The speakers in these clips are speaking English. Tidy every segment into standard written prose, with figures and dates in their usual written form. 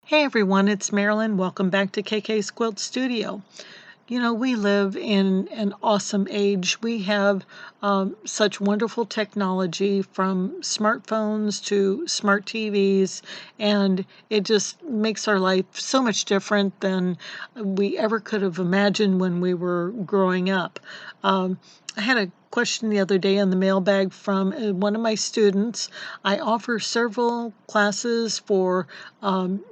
Hey everyone, it's Marilyn. Welcome back to KK's Quilt Studio. You know, we live in an awesome age. We have such wonderful technology from smartphones to smart TVs, and it just makes our life so much different than we ever could have imagined when we were growing up. I had a question the other day in the mailbag from one of my students. I offer several classes for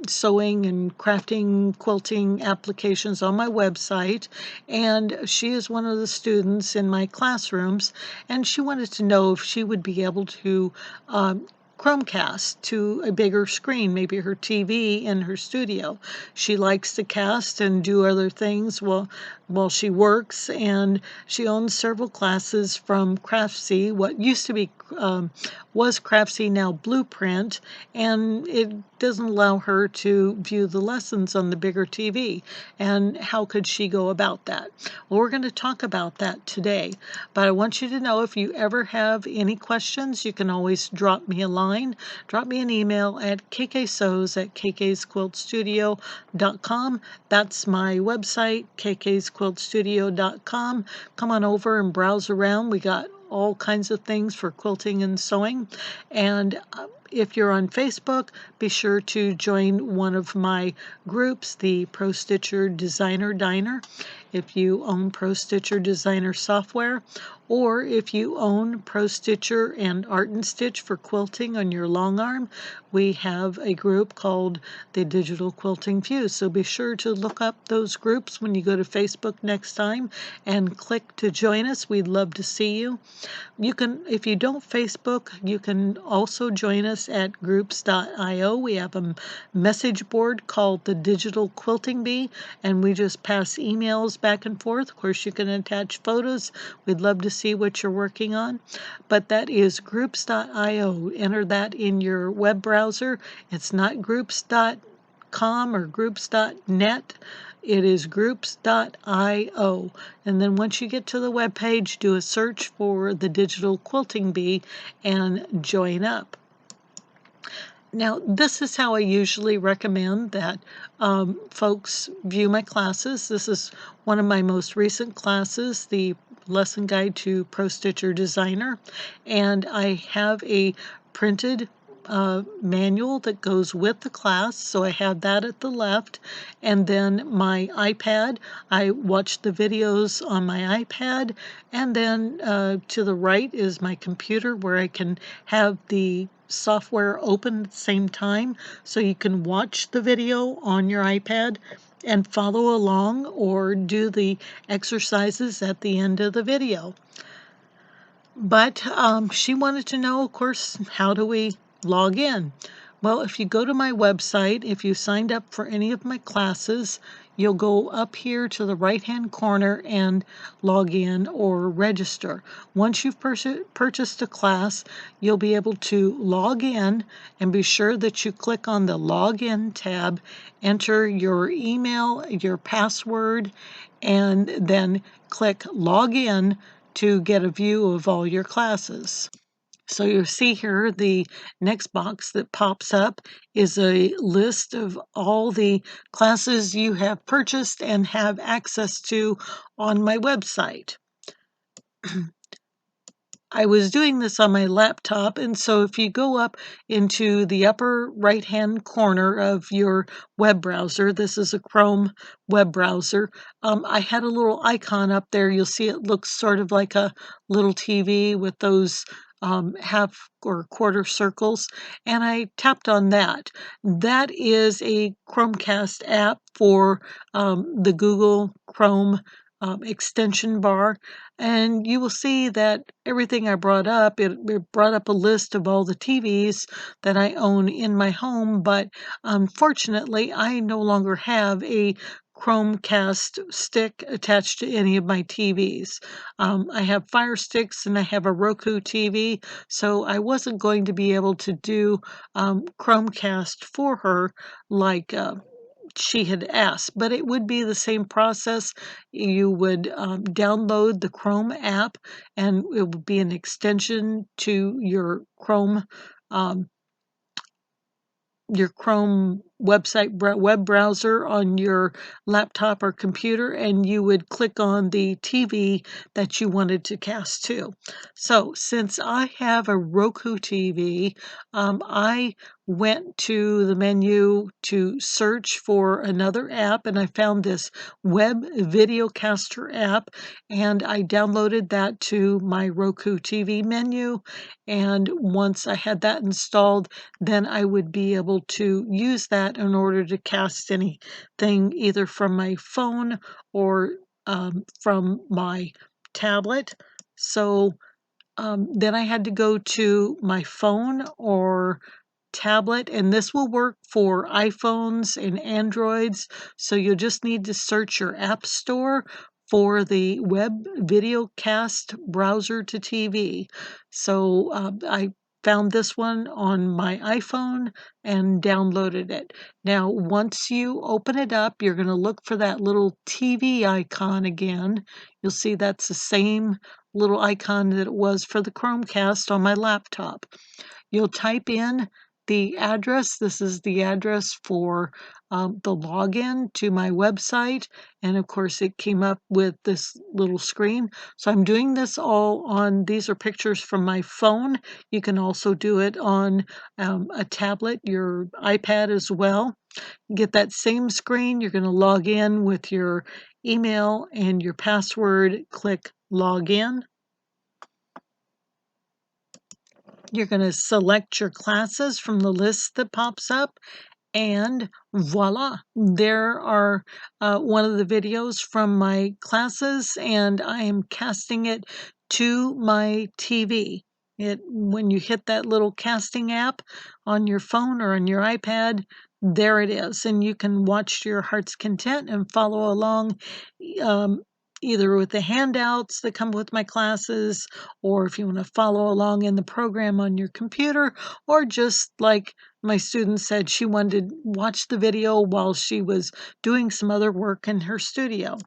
sewing and crafting, quilting applications on my website, and she is one of the students in my classrooms, and she wanted to know if she would be able to Chromecast to a bigger screen, maybe her TV in her studio. She likes to cast and do other things while she works, and she owns several classes from Craftsy, what used to be was Craftsy, now Blueprint, and it doesn't allow her to view the lessons on the bigger TV. And how could she go about that? Well, we're going to talk about that today, but I want you to know if you ever have any questions, you can always drop me a line, drop me an email at kksews@kkquiltstudio.com. That's my website, kkquiltstudio.com. Come on over and browse around. We got all kinds of things for quilting and sewing. And if you're on Facebook, be sure to join one of my groups, the ProStitcher Designer Diner. If you own ProStitcher Designer software, or if you own ProStitcher and Art and Stitch for quilting on your long arm, we have a group called the Digital Quilting Fuze. So be sure to look up those groups when you go to Facebook next time and click to join us. We'd love to see you. You can, if you don't Facebook, you can also join us at groups.io. We have a message board called the Digital Quilting Bee, and we just pass emails back and forth. Of course, you can attach photos. We'd love to see what you're working on. But that is groups.io. Enter that in your web browser. It's not groups.com or groups.net. It is groups.io. And then once you get to the web page, do a search for the Digital Quilting Bee and join up. Now, this is how I usually recommend that folks view my classes. This is one of my most recent classes, the Lesson Guide to ProStitcher Designer, and I have a printed manual that goes with the class, so I have that at the left, and then my iPad. I watch the videos on my iPad, and then to the right is my computer where I can have the software open at the same time, so you can watch the video on your iPad and follow along or do the exercises at the end of the video. But she wanted to know, of course, how do we log in? Well, if you go to my website, if you signed up for any of my classes, you'll go up here to the right-hand corner and log in or register. Once you've purchased a class, you'll be able to log in, and be sure that you click on the Login tab, enter your email, your password, and then click Login to get a view of all your classes. So you'll see here the next box that pops up is a list of all the classes you have purchased and have access to on my website. I was doing this on my laptop, and so if you go up into the upper right-hand corner of your web browser, this is a Chrome web browser, I had a little icon up there. You'll see it looks sort of like a little TV with those half or quarter circles, and I tapped on that. That is a Chromecast app for the Google Chrome extension bar, and you will see that everything I brought up, it brought up a list of all the TVs that I own in my home, but unfortunately I no longer have a Chromecast stick attached to any of my TVs. I have Fire Sticks and I have a Roku TV, so I wasn't going to be able to do Chromecast for her like she had asked, but it would be the same process. You would download the Chrome app, and it would be an extension to your Chrome your Chrome web browser on your laptop or computer, and you would click on the TV that you wanted to cast to. So since I have a Roku TV, I went to the menu to search for another app, and I found this web videocaster app, and I downloaded that to my Roku TV menu. And once I had that installed, then I would be able to use that in order to cast anything either from my phone or from my tablet. So then I had to go to my phone or tablet, and this will work for iPhones and Androids. So you'll just need to search your app store for the web videocast browser to TV. So I found this one on my iPhone and downloaded it. Now, once you open it up, you're going to look for that little TV icon again. You'll see that's the same little icon that it was for the Chromecast on my laptop. You'll type in the address. This is the address for the login to my website. And of course, it came up with this little screen. So I'm doing this all on, these are pictures from my phone. You can also do it on a tablet, your iPad as well. Get that same screen. You're going to log in with your email and your password. Click login. You're going to select your classes from the list that pops up, and voila, there are one of the videos from my classes, and I am casting it to my TV. When you hit that little casting app on your phone or on your iPad, there it is, and you can watch to your heart's content and follow along, either with the handouts that come with my classes, or if you want to follow along in the program on your computer, or just like my student said, she wanted to watch the video while she was doing some other work in her studio.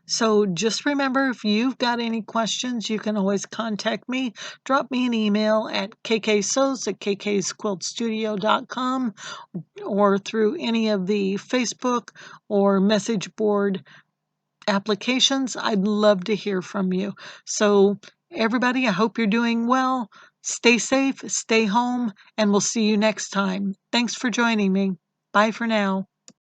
So just remember, if you've got any questions, you can always contact me. Drop me an email at kksews@kksquiltstudio.com, or through any of the Facebook or message board applications. I'd love to hear from you. So everybody, I hope you're doing well. Stay safe, stay home, and we'll see you next time. Thanks for joining me. Bye for now.